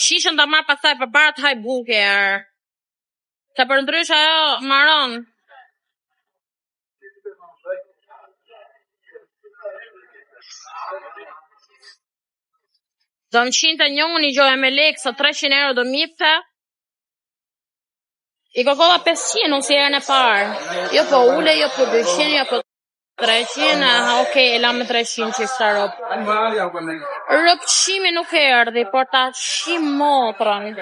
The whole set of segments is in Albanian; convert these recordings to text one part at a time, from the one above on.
Shishën të marrë pasaj për para të haj buker. Se për ndrysh ajo maron. Do më qinte njën i gjoja me lekë, së 300 euro do mipte. I kërkova 500, unë si e në parë. Jo po ule, jo po 200, jo po 300, okej, la me 300 që sta ropë. Ropë qimi nuk e erdi, por ta qim motrën.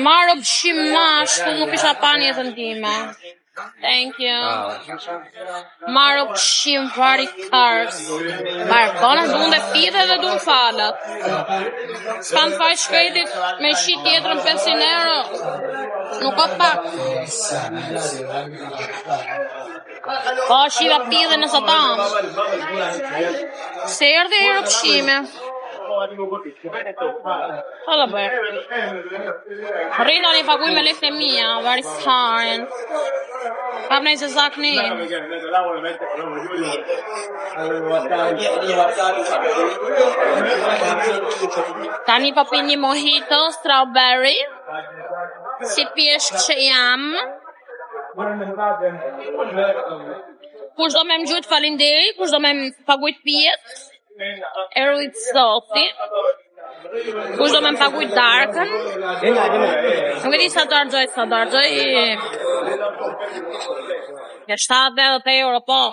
Ma ropë qim mashtu, nuk isha pa njëtën time. Thank you. Ma ropë qim vari kars. Barkona du në pite dhe du në falat. S'kan faj shkretit me shi tjetërën 500 euro. Nuk o pak. Po shiva pide në satam. Se erdi e rëpshime. Hala bërë. Rrida një paguj me lekë e mija, vari s'harin. Pap në i se zakni. Tani papi një mojito, strawberry. Si pjeshk që jam. Kush do me më gjujt falinderi, kush do me më pagujt pjet. Erujt soti. Kush do me më pagujt darkën. Nuk e di sa dargjoj. Nga 70 euro po.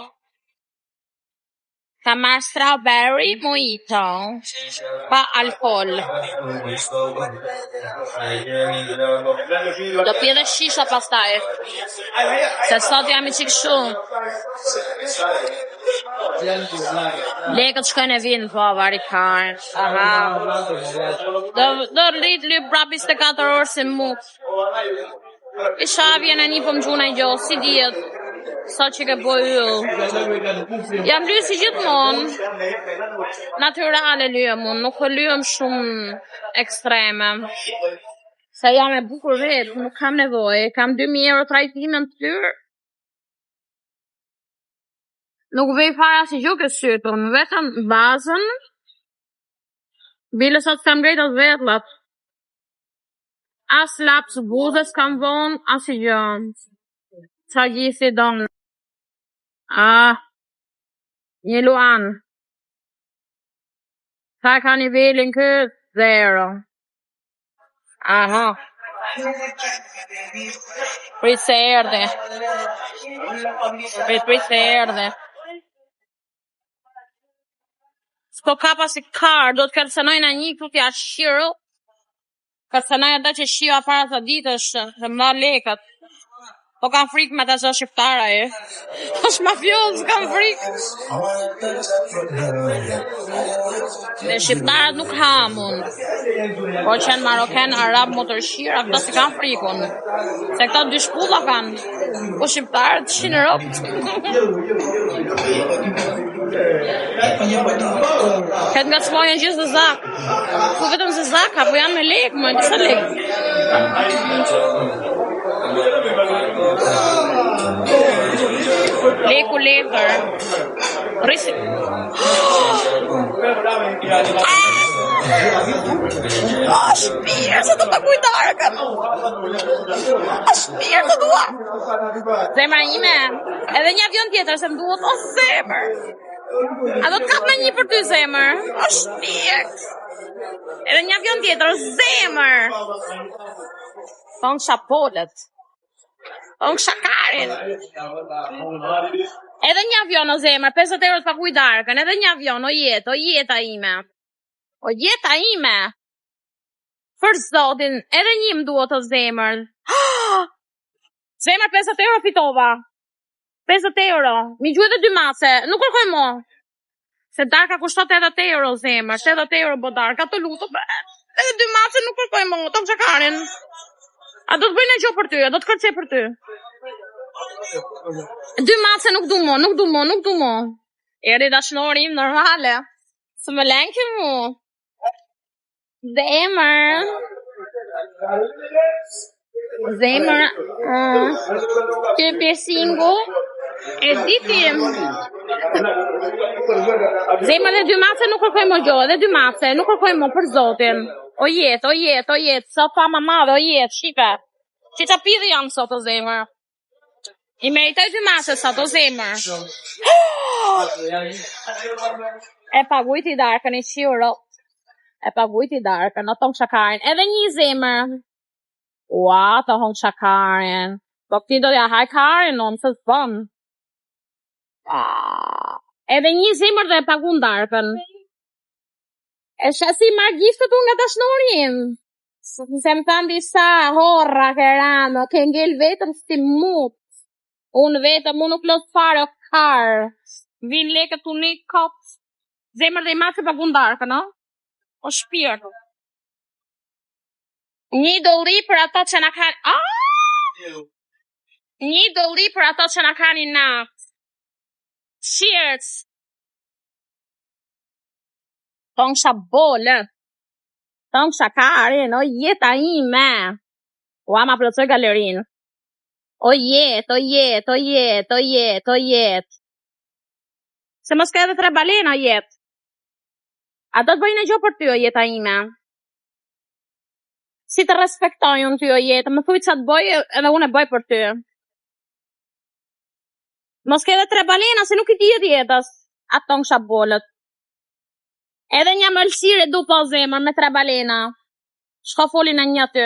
Ka marrë strawberry mojito. Pa alkohol. Do pje dhe shisha pastaj. Se sot jam i qik shumë. Lekët shkojnë e vinë, po, vari karën. Do rrit lyp pra 24 orë si muk. Isha vjen e një po më gjuna i gjo, si djetë. Sa që ke boj yll. Jam lyë si gjithmonë. Naturale lyë mund, nuk të lyëm shumë ekstreme. Se jam e bukur vetë, nuk kam nevoj. Kam 2000 euro trajtime në tyrë. Nuk vej fara si gjuke sytën, vetëm bazën. Bile sa të kam grejtë atë vetlat. As lapsë buzës kam vonë, as i gjënë. Qa gjithi donë. Një luan. Sa ka nivelin këtë? 0. Aha. Prit se erde. Prit se erde. S'po ka pasi karë, do të kërcenojnë a një këtë tja shiro. Kërcenojnë ata që shio a para të ditësh, të mba lekat. Po kam frikë me të që shqiptara e. Është mafios, kam frikë. Dhe shqiptarat nuk hamun. Po qenë maroken, arab, motorshira, këta si kam frikun. Se këta dy shpulla kanë. Po shqiptarat 100 ropë. Këtë nga të smojnë gjithë dhe zak. Po vetëm se zaka, po janë me lekë, më njësa lekë. Leku lekër. Risi. Shpirë, se të paguj darkën. Shpirë të dua. Zemra ime. Edhe një avion tjetër se më duhet, o zemër. A do të kap me një për ty zemër. O shpirë. Edhe një avion tjetër, zemër. Thonë shapolet. Thonë shakarin. Edhe një avion o zemër, 50 euro të paguj darkën. Edhe një avion, o jeta ime. O jeta ime. Për zotin, edhe një më duhet o zemër. Zemër 50 euro fitova. 50 euro. Mi gjuhet e 2 mase. Nuk kërkoj mo. Se darka kushtot 80 euro zemër. 80 euro bo darka të luto. Edhe 2 mase nuk kërkoj mo. Tom qakarin. A do të bëjnë e gjo për ty. A do të kërcej për ty. 2 mase nuk du mo. Eri dashnorim normale. Së më lenke mu. Zemër. Që pjesingo. E diti. Zemër dhe 2 mace nuk kërkoj më gjo, dhe 2 mace, nuk kërkoj më për zotin. O jetë, sot fama madhe, o jetë, shipe. Që qa pidhi jam sot o zemër. I meritoj 2 mace sot o zemër. E pagujt i darkën i qiro. E pagujt i darkën, në tong shakarin. Edhe një zemër. Ua, të hong shakarin. Po këti do t'ja haj karin, në se s'bën. Edhe një zemër dhe e pagun darkën. E shasi margishtët unë nga dashnorin. Se më thanë disa horra kërano, ke ngell vetëm si mut. Unë vetëm, unë nuk lot fare o karë. Vin leket unë një kopë. Zemër dhe i matë se pagun darkën, no? O shpirë. $1 për ato që na kanë... $1 për ato që na kanë i natë. Cheers. Tong shabole. Tong shakarin, o jeta ime. Ua ma plëcoj galerin. O jetë. Se mos ka edhe 3 balena, jetë. A do të bëjnë e gjo për ty, o jeta ime? Si të respektoj unë ty, o jetë, më thuj që të bëj edhe unë e bëj për ty. Mos ke edhe 3 balena, se nuk i dijet jetës, atë tong shabolët. Edhe një mëlsire du po zemër me 3 balena. Shko folin e një ty.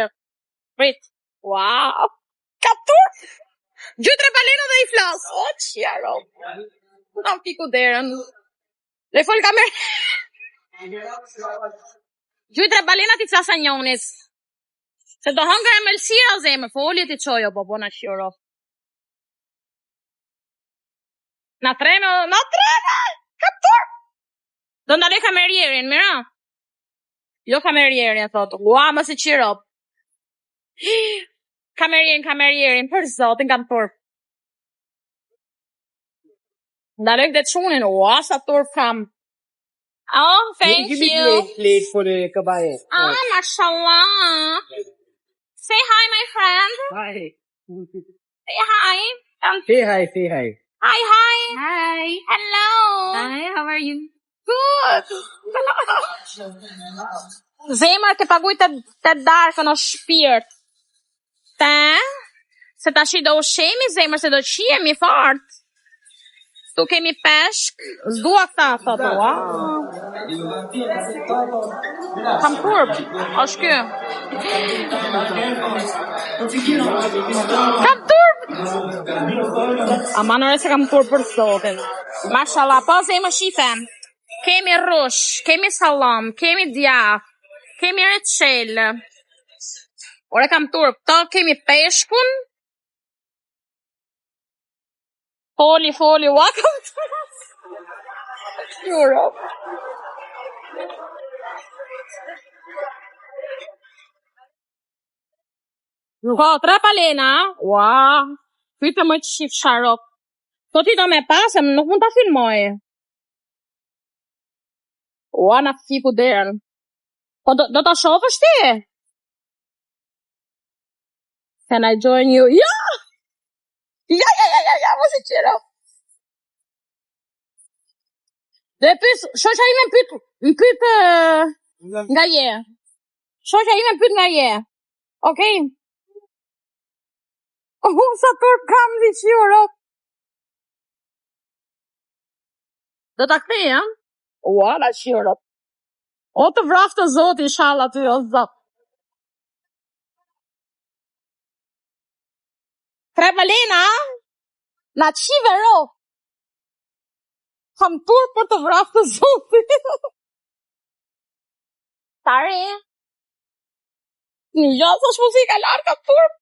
Prit. Wow. Kaptur. Gjy 3 balena dhe i flas. O, qjero. Në piku derën. Dhe fol kamer. Gjy 3 balena ti flasa njonis. Se do hëngër e mëlsira o zemër. Folje ti qojo, bobo në qjero. Na treme. Kaptur. Do ndale kamerierin, mira? Jo kamerierin, thotë. Ua, më se qirop. Kamerierin, për zotin kam turp. Ndale këtë qunin, ua, sa turp kam. Oh, thank you. Give me plate for the kabaye. Mashallah. Say hi, my friend. Hi. Say hi. Say hi. Hi. Hello. Hi, how are you? Good. Zemër ke paguj të darkën o shpirt. Ta? Se ta shi do ushemi, zemër, se do qiemi fort. Tu kemi peshk. Zdua këta, thotë. Wow. Kam turp. Osh kë. Kam turp. Amanore se kam turp për sotin. Mashallah, po zemër shifem. Kemi rush, kemi salam, kemi djaf, kemi reçel. Ore kam turp, to kemi peshkun. Foli, ua kam turp. Europe. Po, 3 palena, ua. Fyte më të shif sharop. Po ti do me pasem, nuk mund ta filmoj. Ua, na fiku derën. Po, do ta shofësh ti? Can I join you? Ja! Ja, mos e qero. Dhe pys, shoqa ime më pyt nga je. Shoqa ime më pyt nga je. Okej? Sa turp kam €100. Do ta kthej, ha? Ua, la €100. O të vraf të zoti, inshallah ty, o zot. 3 balena, na qive ro. Kam turp për të vraf të zoti. Sorry. Një gjatë është muzika lartë, kam turp.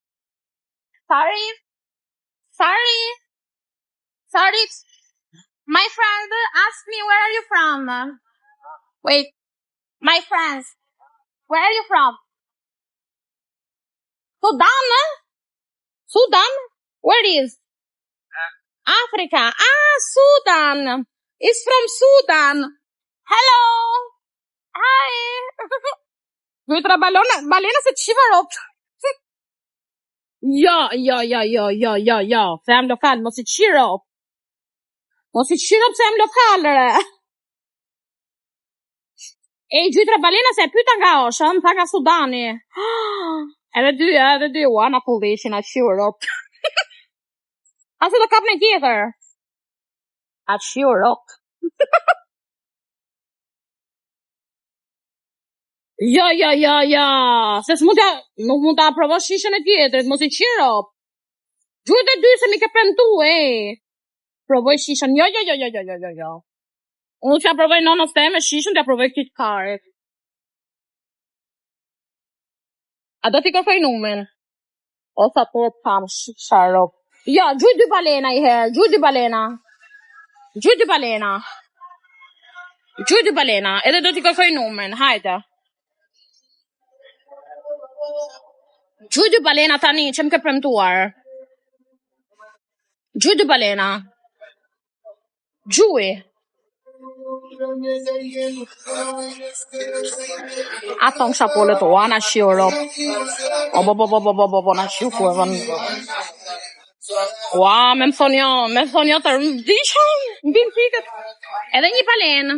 Sorry. My friend asked me, where are you from? Wait. My friends, where are you from? Sudan? Where is? Africa. Sudan. It's from Sudan. Hello. Hi. Gutra balena se qivarot. Jo. Fem lokal, mos i qirop. Mos I qiro pse jam lokalëre. E gjytra balena se e pyta nga osha, më tha ka Sudani. Edhe dy, ua, na pullishin, a shurop. Ase do kap në tjetër. A shurop. Ja. Se nuk mund ta aprovosh shishën e tjetrit, mos I qirop. Gjujt e dy se mi ke premtu, Provoj shishën, jo. Unë që aprovoj nonës teme shishën, të aprovoj këtë karet. A do t'i kërkoj numen? O sa të pam sharop. Ja, gjuj dy balena I herë, gjuj dy balena, edhe do t'i kërkoj numen, hajde. Gjuj dy balena tani, që më ke premtuar. Gjuj dy balena. Gjuj. A thonë shapollet o, na shiro. O, bo, na shiro kurvën. Ua, me më thonë jo të rëndishëm, mbim pikët. Edhe një balenë.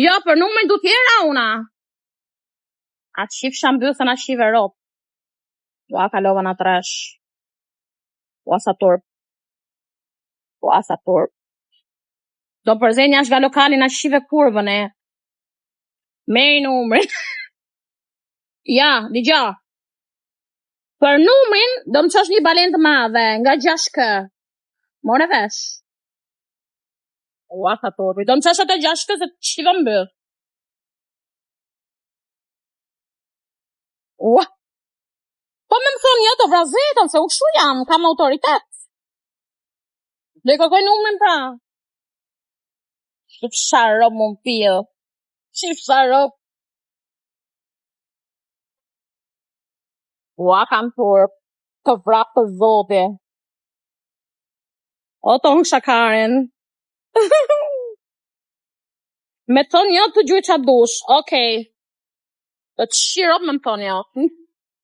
Jo, për numën du tjera una. A të shif shambysën, a shif e ropë. Ua, kalova na trash. Ua, sa turp. Do përzenja është nga lokalin a shive kurvën Me I numrin. Ja, digja. Për numrin, do më qosh një balen të madhe, nga 6K. More vesh. Ua, sa turpi. Do më qosh atë 6K se të shive mbë. Ua. Po me më thonë një të vrazetën, se u këshu jam, kam autoritet. Dhe I kërkoj numrin pra. Shif sharop më pil. Shif sharop. Ua, kam turp. Të vrap të zote. O, të unë shakaren. Me thonë një të gjujt qa dush. Okej. Të të shirop me më thonë një.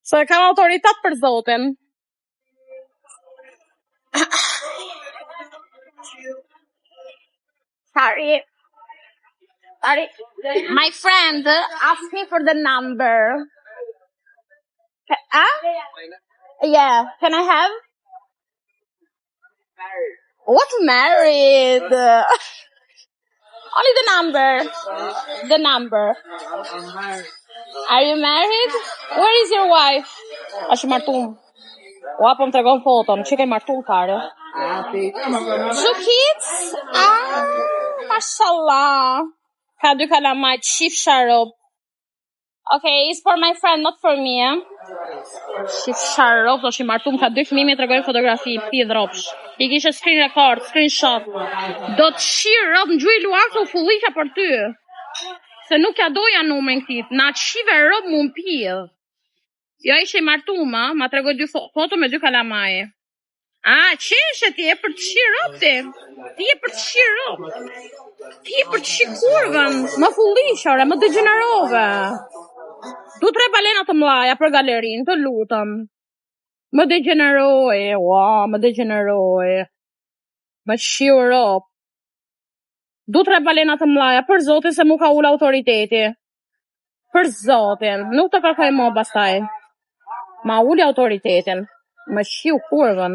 Se kam autoritet për zoten. Sorry. My friend asked me for the number. Yeah. Can I have? What married? Only the number. Are you married? Where is your wife? Ashtë martum. Ua, po më tregon foton. Që ke martum fare? 2 kids? Mashallah. Ka 2 kalamajt, shif sharop. Okay, it's for my friend, not for me, Shif sharop, do shi martum, ka 2 fëmijë, me tregoj fotografi, pi dropsh. I kishe screen record, screenshot. Do të shirop, në gjuj luak të u fullisha për ty. Se nuk ja doja numrin këtit, na të shive rob mu m'pidh. Jo ishe I martum, ma tregoj 2 foto me 2 kalamaje. Qeshe ti e për të shirop ti. Ti e për të shirop. Ti e për të shikurvën. Më fullishore, më degenerove. 2-3 balena të mlaja për galerin, të lutëm. Më degeneroj. Më shirop. 2-3 balena të mlaja për zotin se mu ka ullë autoriteti. Për zotin. Nuk të kërkoj mo bastaj. Ma ullë autoritetin. Më shiu kurvën.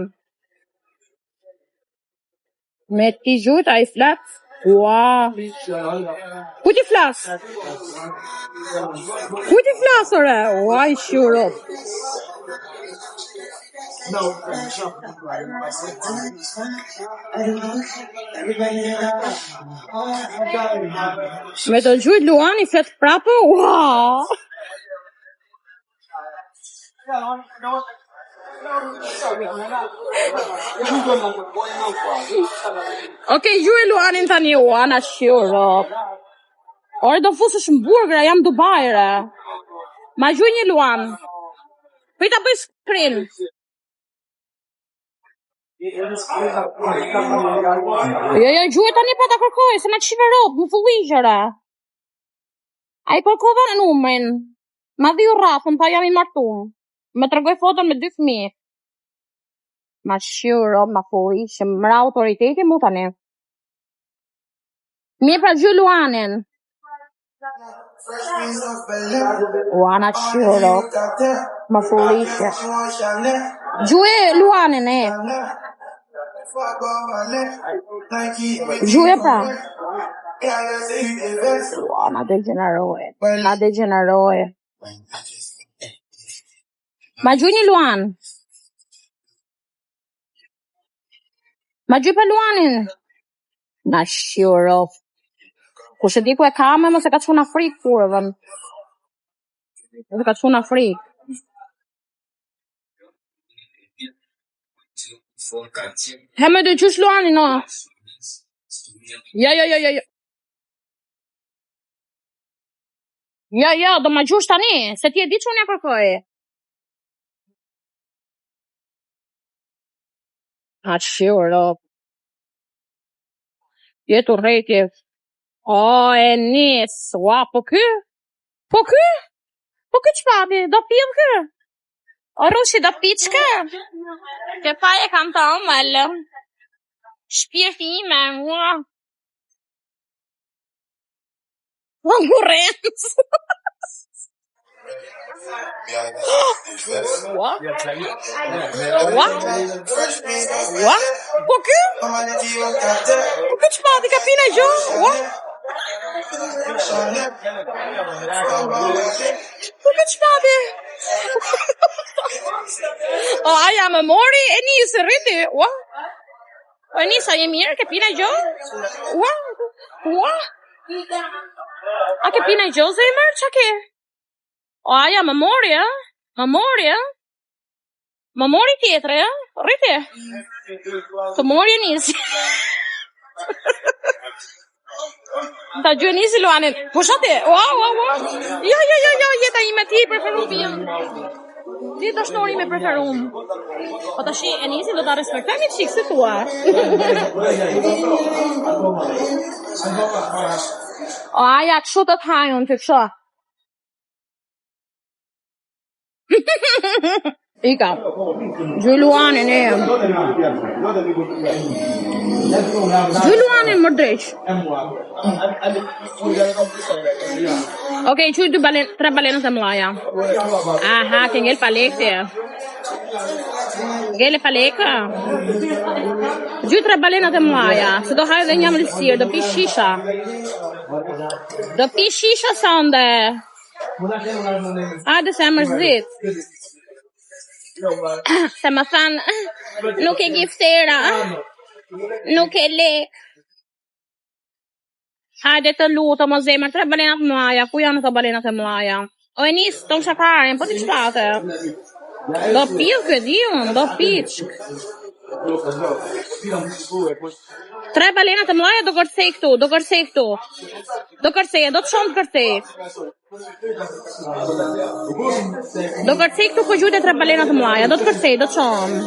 Me ti gjujt, a I flat? Ua. Ku ti flas? Ore? Ua, I shurop. Me të gjujt Luan I flet prapë? Ua. Okej, ju e Luanin tani Luana shiro. Ore do fusësh në burgra, jam Dubajre. Ma gjuj një Luan. Pita bëj screen. Jo, gjuj tani pa ta kërkoj, se ma të shive rob, më fulligjëre. A I kërkova në numrin. Ma dhiu rafën, pa jam I martum. Me tregoj foton me 2 fëmijë. Ma shiro, ma fuqishëm, mra autoriteti mu tani. Mi pra gjy Luanin. Luana shiro, ma fuqishëm. Gjuje Luanin e. Gjuje pra. Luana degeneroje. Na degeneroje. Ma gjuj një Luan. Ma gjuj pa Luanin. Na shiro. Kushe di ku e kame, mos e ka çuna frik kurvën. Mos e ka çuna frik. He me dy qysh Luanin, no. Ja. Ja, do ma gjush tani, se ti e di që unë e kërkoj. A shiro. Jetu rejtje. O, e nis. Ua, po ky? Po ky qpati, do pijëm ky? O, Rushi, do piqka? Ke pa e kam të omëll. Shpirti ime, ua. Konkurrencë. Ua? Po ky? Po ky qpati, ka pina gjo? Ua? Po ky qpati? O, aja më mori, e nisë rriti, ua? O, e nisë, a je mirë, ke pina gjo? Ua? A ke pina gjo, zemër, qa ke? O, aja më mori, a? Më mori tjetre, a? Rriti? Të mori e nisë. Ta gjë nisi Luanin. Po shate, ua. Ja, jeta ime ti preferum pijëm. Ti të shnori me preferum. Po të shi, e nisi do të respektoj një qikë si tua. O, aja, këshu të të hajun të këshu. Ika, gjy Luanin e. Gjy Luanin më dreq. Okej, gjy 3 balenët e mlaja. Aha, ke ngel palekti. Ngel e paleka. Gjy 3 balenët e mlaja. Se do hajë dhe një mëllësirë, do pi shisha. Do pi shisha sonde. Hajde se e mërzit. Se më thanë, nuk e giftera, nuk e lek. Hajde të lutë, më zemër, 3 balenat mlaja, ku janë të balenat e mlaja? O e nisë, të në shakarin, po t'i qpate. Do pil këtë diun, do piqk. 3 balenat e mlaja do kërcej këtu, do të shumë të kërcej. Do kërcej këtu po gjujt e 3 balenat e mlaja, do të kërcej, do të shumë.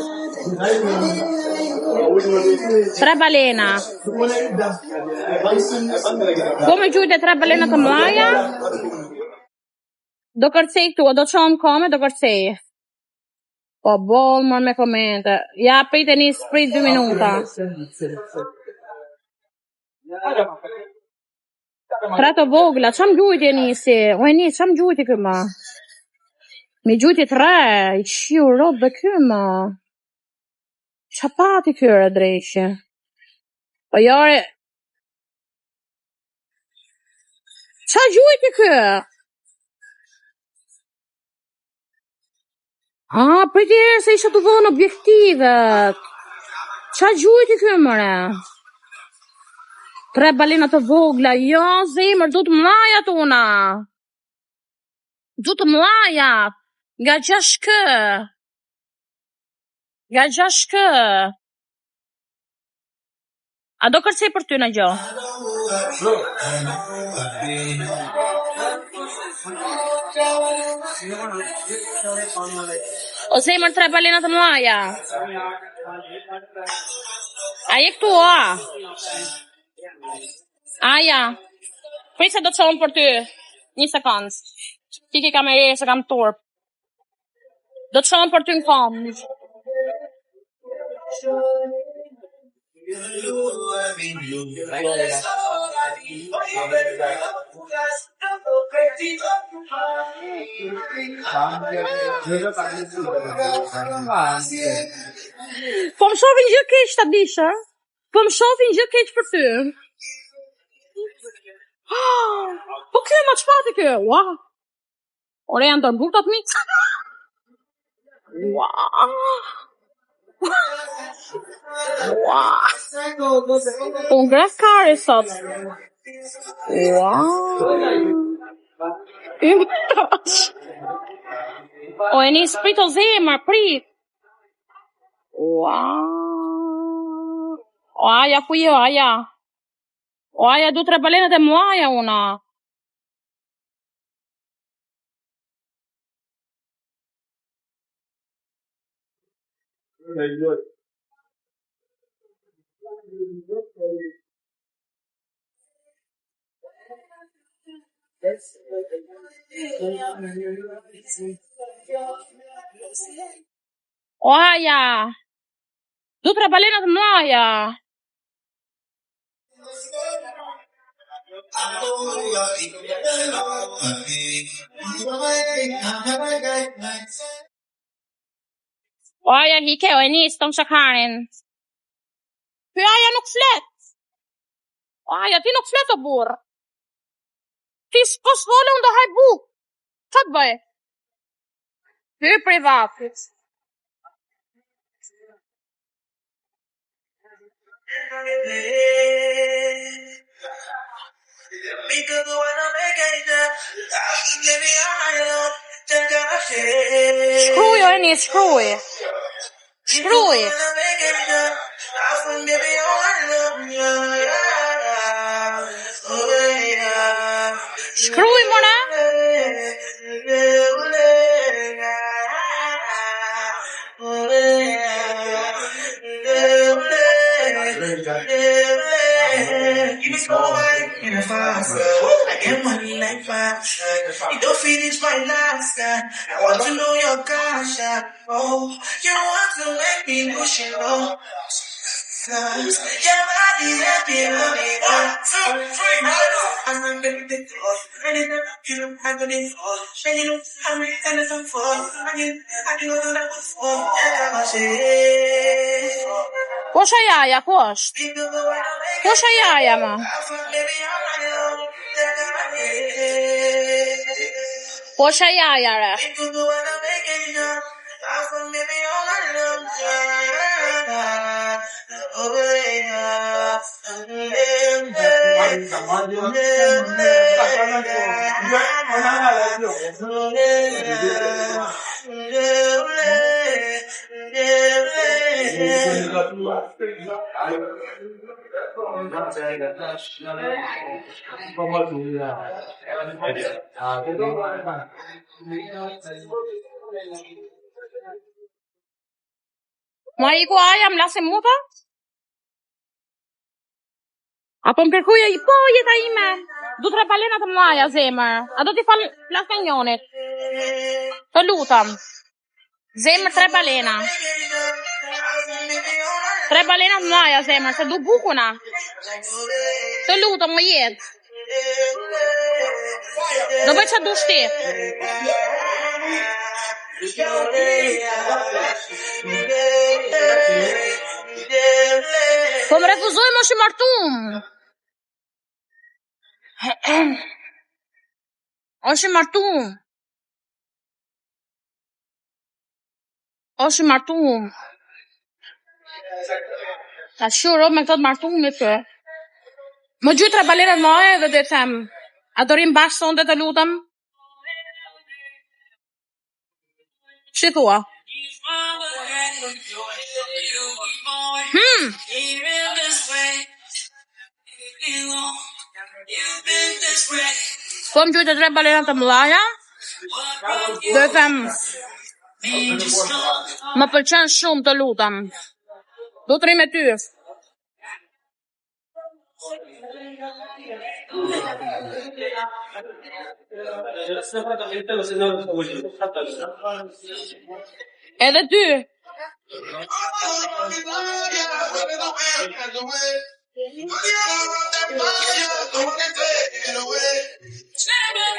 3 balena. Po me gjujt e 3 balenat e mlaja, do kërcej këtu, do të shumë kome, do kërcej. Po bol mor me komente. Ja, prit e njës, prit 2 minuta. 3 të vogla, qam gjujti e njësi? O e njës, qam gjujti këma? Mi gjujti 3, i qiu rob dhe këma. Qa pati këre drejshë? Po jare... Qa gjujti kë? Për tjerë se isha të vonë objektivet. Qa gjujti kë mëre? 3 balenat të vogla, jo zemër, du të mlaja tona. Du të mlaja. Nga 6 kë. A do kërcej për ty në gjo? O zemër 3 balenat të mlaja. A je këtu, a? Aja, prej se do të qonë për ty. 1 sekundë. Ti ki kamerë se kam turp. Do të qonë për ty në kom. Po më shofin gjë keq ta dish, a? Po më shofin gjë keq për ty. Po kjo ma çfarë kjo? Ua. Ore janë të mbutat mi. Ua. Ua. Po ngres kare sot. Ua. O e nis prit o zemër, prit. Ua. O aja ku jo, aja. O aja du 3 balenet e muaja una. O aja. Du 3 balenet e muaja. O aja hike, o e nis tom shakarin. Ky aja nuk flet. O aja ti nuk flet o burr. Ti s'po s'vole unë do haj buk. Qa të bëj? Ty privatit. Shkruj o e nis, shkruj. Shkruj. Shkruj mona. I get money like fashion. You don't finish my last time. I want to know your cash. Oh, you want to make me emotional. Your body's happy, honey. 1, 2, 3, I'm gonna take the off. Ready to you know, I'm gonna fall. Ready to I'm ready to fall. I can go to that before. Ku është ajaja, ku është? Ku është ajaja, ma? Ku është ajaja, re? Ma i ku aja më lasin muta? Apo më kërkuja i po jeta ime? Du 3 balenat të mlaja, zemër. A do t'i flas të njonit? Të lutam. Zemër 3 balena. 3 balena të mlaja, zemër, se du bukuna. Të lutam, më jetë. Do bëj që du shti. Po më refuzoj më shi martum. Është martum. Është martum. Ta shuro me këtë martum me të. Më gjy 3 balenat më aje dhe dhe them. A do rim bashkë sonde të lutem? Shi thua? Po më gjujtë 3 balenat të mëlaja dhe them më pëlqen shumë të lutem. Do të rim me ty. Edhe ty.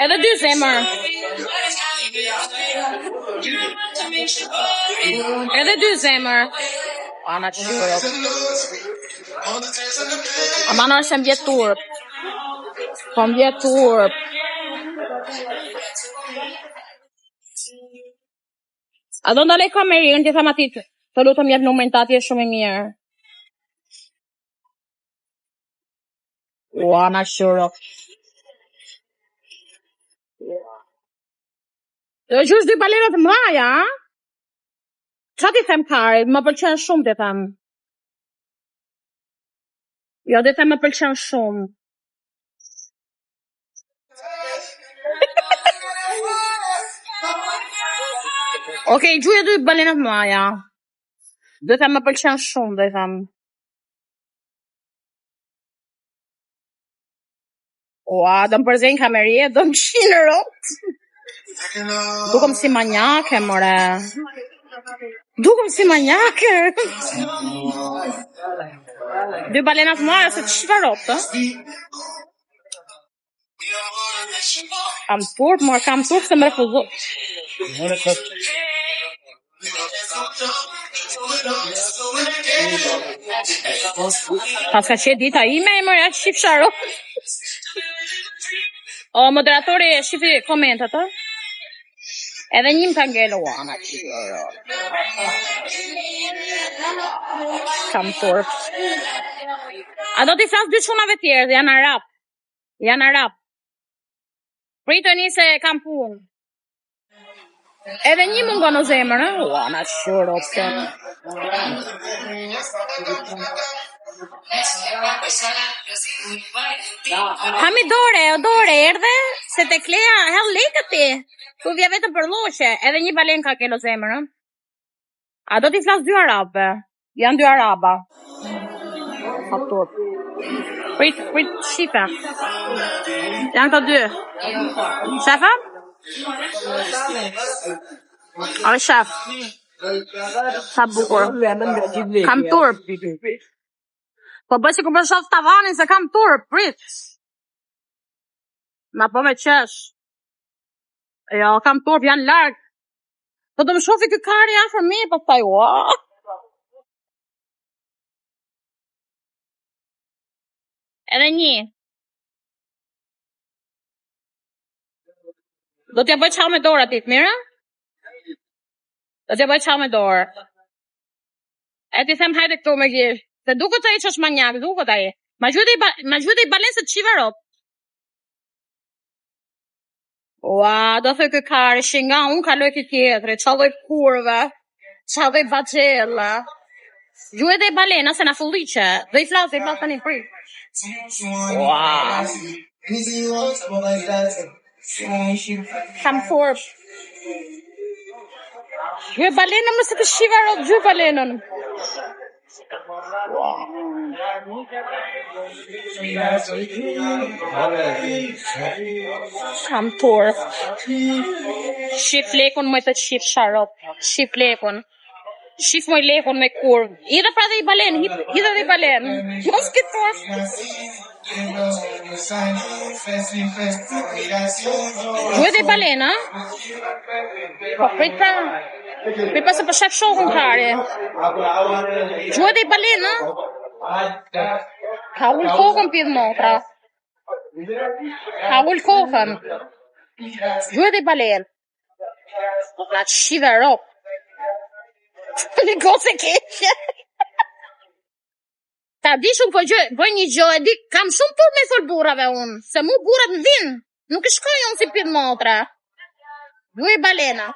Edhe dy zemër. Edhe dy zemër. Ana qyro. Ama në është mbjet turp. Po mbjet turp. A do ndalej kamerin, ti tham atit, të lutëm jep numrin të atje shumë i mirë. Ana qyro. Do gjush dy balenat mlaja, a? Qa ti them kari, më pëlqen shumë ti them. Jo, ti them më pëlqen shumë. Okej, gjuje dy balenat mlaja. Do them më pëlqen shumë, do them. Ua, do më përzejnë kamerie, do më qinë rot. Dukem si manjake, more. Dukem si manjake. Dy balenat mlaja se të shfarot, të? Kam turp, more, kam turp se më refuzo. Pas ka qe dita ime, more, ja shqip sharo. O, moderatori shqipi komentat, të? Edhe njim ka ngelo, ana qyro. Kam turp. A do t'i flas dy çunave tjerë, janë arab. Janë arab. Pritoni se kam punë. Edhe një mungon në zemër, a? Ana qyro, pse. Hamidore, odore, erdhe? Se te kleja, hell lekët ti. Tu vje vetëm për loqe, edhe një balen ka kelo zemër, a? A do t'i flas dy arabe? Janë dy araba. Faktor. Prit, shife. Janë të dy. Shefa? Ale shef. Sa bukur. Kam turp. Po bëj si ku për shof tavanin se kam turp, prit. Ma po me qesh. Jo, kam turp, janë larg. Po do më shofi ky kari afër mi, po thaj, ua. Edhe një. Do t'ja bëj qau me dorë atit, mira? Do t'ja bëj qau me dorë. E ti them hajde këtu me gjish. Se duket ai që është manjak, duket ai. Ma gjute i balenë se të shivarot. Ua, do thë kë kari, shinga, unë kaloj këtë tjetëri, qalloj kurve, qalloj bacella. Gjuhet e i balena se na fulliqe, dhe i flasë të një prit. Ua. Kam forp. Gjuhet balena më se të shivarot, gjuhet balenën. Kam turp. Shif lekun më të shif sharop. Shif lekun. Shif moj lekun me kurv. Ida pra dhe i balen. Ida dhe i balen. Mos këtë turp. Duhet dhe i balen, a? Po prit pra. Prit pa se për shef shohën kare. Duhet dhe i balen, a? Ka ullë kokën pidh motra. Ka ullë kokën. Duhet dhe i balen. Nga të shive rop. Një gose keqe. Ta di shumë po gjë, bëj një gjë, e di, kam shumë tur me thol burrave unë, se mu burrat në vinë, nuk i shkoj unë si pidh motra. Duhet balena.